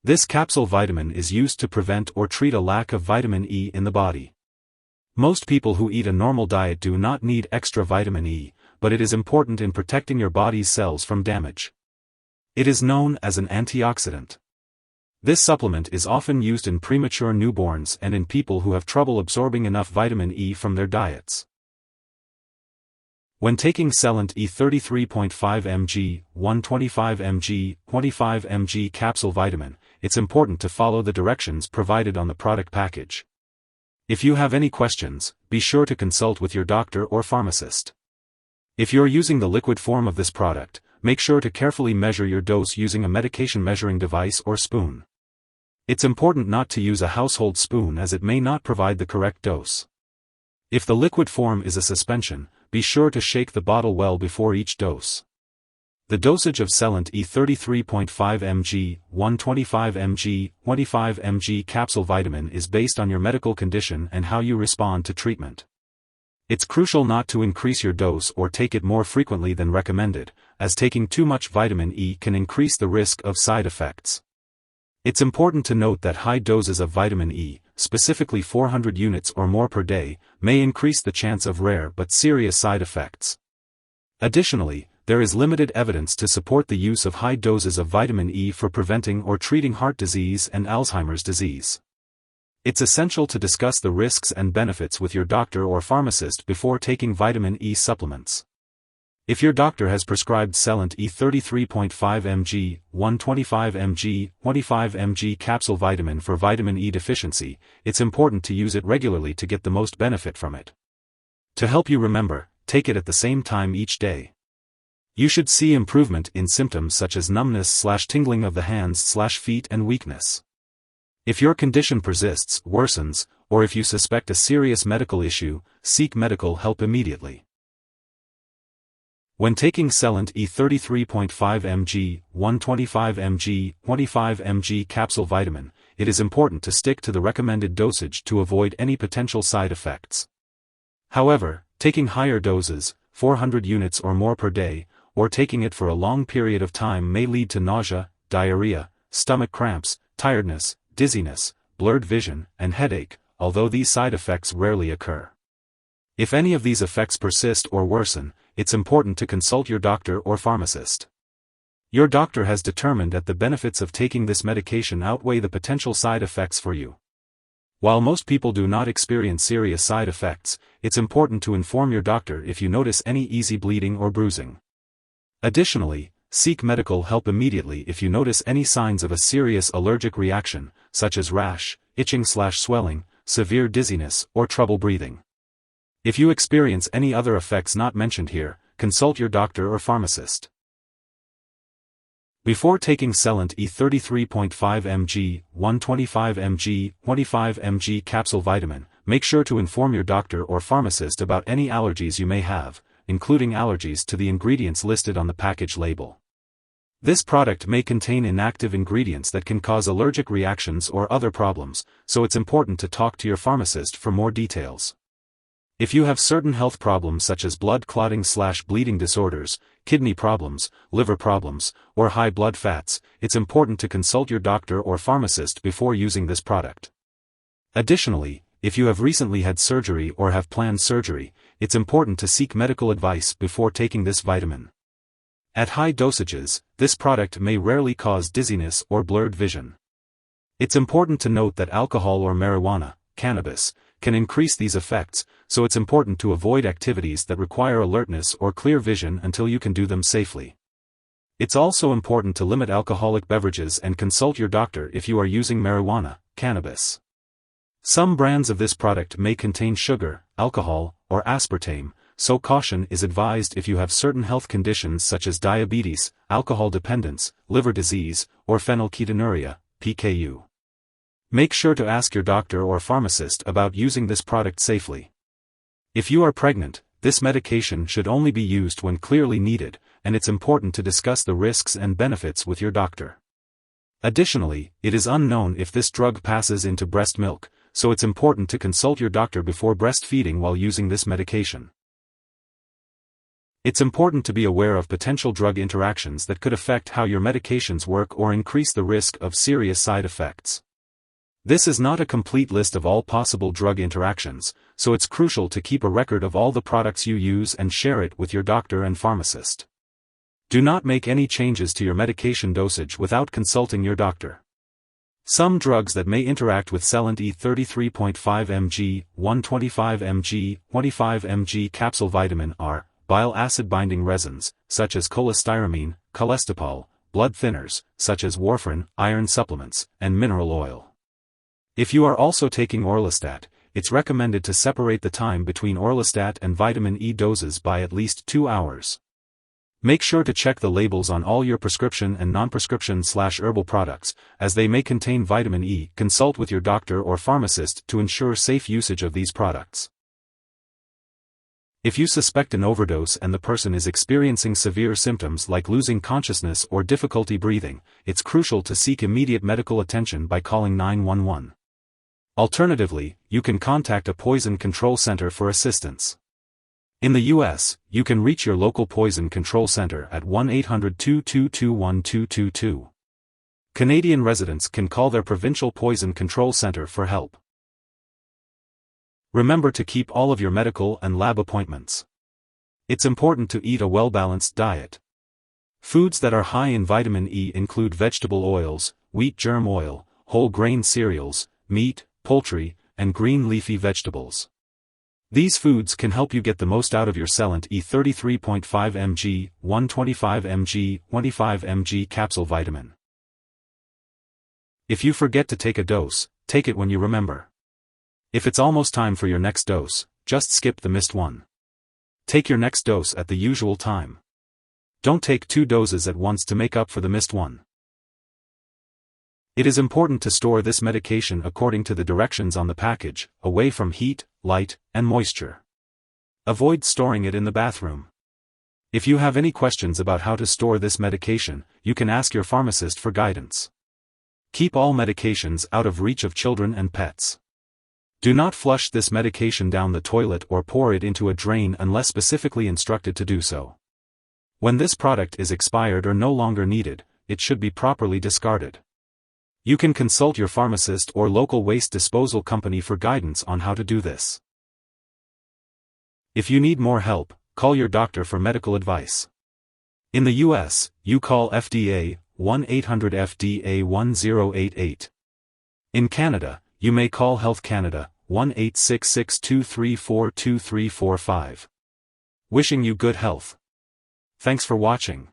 This capsule vitamin is used to prevent or treat a lack of vitamin E in the body. Most people who eat a normal diet do not need extra vitamin E, but it is important in protecting your body's cells from damage. It is known as an antioxidant. This supplement is often used in premature newborns and in people who have trouble absorbing enough vitamin E from their diets. When taking Xcellent E33.5 mg, 125 mg, 25 mg capsule vitamin, it's important to follow the directions provided on the product package. If you have any questions, be sure to consult with your doctor or pharmacist. If you're using the liquid form of this product, make sure to carefully measure your dose using a medication measuring device or spoon. It's important not to use a household spoon as it may not provide the correct dose. If the liquid form is a suspension, be sure to shake the bottle well before each dose. The dosage of Xcellent E33.5 mg, 125 mg, 25 mg capsule vitamin is based on your medical condition and how you respond to treatment. It's crucial not to increase your dose or take it more frequently than recommended, as taking too much vitamin E can increase the risk of side effects. It's important to note that high doses of vitamin E, specifically 400 units or more per day, may increase the chance of rare but serious side effects. Additionally, there is limited evidence to support the use of high doses of vitamin E for preventing or treating heart disease and Alzheimer's disease. It's essential to discuss the risks and benefits with your doctor or pharmacist before taking vitamin E supplements. If your doctor has prescribed Xcellent E33.5 mg, 125 mg, 25 mg capsule vitamin for vitamin E deficiency, it's important to use it regularly to get the most benefit from it. To help you remember, take it at the same time each day. You should see improvement in symptoms such as numbness/tingling of the hands/feet and weakness. If your condition persists, worsens, or if you suspect a serious medical issue, seek medical help immediately. When taking Xcellent E33.5 mg, 125 mg, 25 mg capsule vitamin, it is important to stick to the recommended dosage to avoid any potential side effects. However, taking higher doses, 400 units or more per day, or taking it for a long period of time may lead to nausea, diarrhea, stomach cramps, tiredness, dizziness, blurred vision, and headache, although these side effects rarely occur. If any of these effects persist or worsen, it's important to consult your doctor or pharmacist. Your doctor has determined that the benefits of taking this medication outweigh the potential side effects for you. While most people do not experience serious side effects, it's important to inform your doctor if you notice any easy bleeding or bruising. Additionally, seek medical help immediately if you notice any signs of a serious allergic reaction, such as rash, itching/swelling, severe dizziness, or trouble breathing. If you experience any other effects not mentioned here, consult your doctor or pharmacist. Before taking Xcellent E33.5 mg, 125 mg, 25 mg capsule vitamin, make sure to inform your doctor or pharmacist about any allergies you may have, including allergies to the ingredients listed on the package label. This product may contain inactive ingredients that can cause allergic reactions or other problems, so it's important to talk to your pharmacist for more details. If you have certain health problems such as blood clotting/bleeding disorders, kidney problems, liver problems, or high blood fats, it's important to consult your doctor or pharmacist before using this product. Additionally, if you have recently had surgery or have planned surgery, it's important to seek medical advice before taking this vitamin. At high dosages, this product may rarely cause dizziness or blurred vision. It's important to note that alcohol or marijuana, cannabis, can increase these effects, so it's important to avoid activities that require alertness or clear vision until you can do them safely. It's also important to limit alcoholic beverages and consult your doctor if you are using marijuana, cannabis. Some brands of this product may contain sugar, alcohol, or aspartame, so caution is advised if you have certain health conditions such as diabetes, alcohol dependence, liver disease, or phenylketonuria, PKU. Make sure to ask your doctor or pharmacist about using this product safely. If you are pregnant, this medication should only be used when clearly needed, and it's important to discuss the risks and benefits with your doctor. Additionally, it is unknown if this drug passes into breast milk, so it's important to consult your doctor before breastfeeding while using this medication. It's important to be aware of potential drug interactions that could affect how your medications work or increase the risk of serious side effects. This is not a complete list of all possible drug interactions, so it's crucial to keep a record of all the products you use and share it with your doctor and pharmacist. Do not make any changes to your medication dosage without consulting your doctor. Some drugs that may interact with Xcellent E33.5 mg, 125 mg, 25 mg capsule vitamin are bile acid binding resins, such as cholestyramine, cholesterol, blood thinners, such as warfarin, iron supplements, and mineral oil. If you are also taking orlistat, it's recommended to separate the time between orlistat and vitamin E doses by at least 2 hours. Make sure to check the labels on all your prescription and non-prescription/herbal products, as they may contain vitamin E. Consult with your doctor or pharmacist to ensure safe usage of these products. If you suspect an overdose and the person is experiencing severe symptoms like losing consciousness or difficulty breathing, it's crucial to seek immediate medical attention by calling 911. Alternatively, you can contact a poison control center for assistance. In the U.S., you can reach your local poison control center at 1-800-222-1222. Canadian residents can call their provincial poison control center for help. Remember to keep all of your medical and lab appointments. It's important to eat a well-balanced diet. Foods that are high in vitamin E include vegetable oils, wheat germ oil, whole grain cereals, meat, poultry, and green leafy vegetables. These foods can help you get the most out of your Xcellent E33.5 mg, 125 mg, 25 mg capsule vitamin. If you forget to take a dose, take it when you remember. If it's almost time for your next dose, just skip the missed one. Take your next dose at the usual time. Don't take 2 doses at once to make up for the missed one. It is important to store this medication according to the directions on the package, away from heat, light, and moisture. Avoid storing it in the bathroom. If you have any questions about how to store this medication, you can ask your pharmacist for guidance. Keep all medications out of reach of children and pets. Do not flush this medication down the toilet or pour it into a drain unless specifically instructed to do so. When this product is expired or no longer needed, it should be properly discarded. You can consult your pharmacist or local waste disposal company for guidance on how to do this. If you need more help, call your doctor for medical advice. In the US, you call FDA, 1-800-FDA-1088. In Canada, you may call Health Canada, 1-866-234-2345. Wishing you good health. Thanks for watching.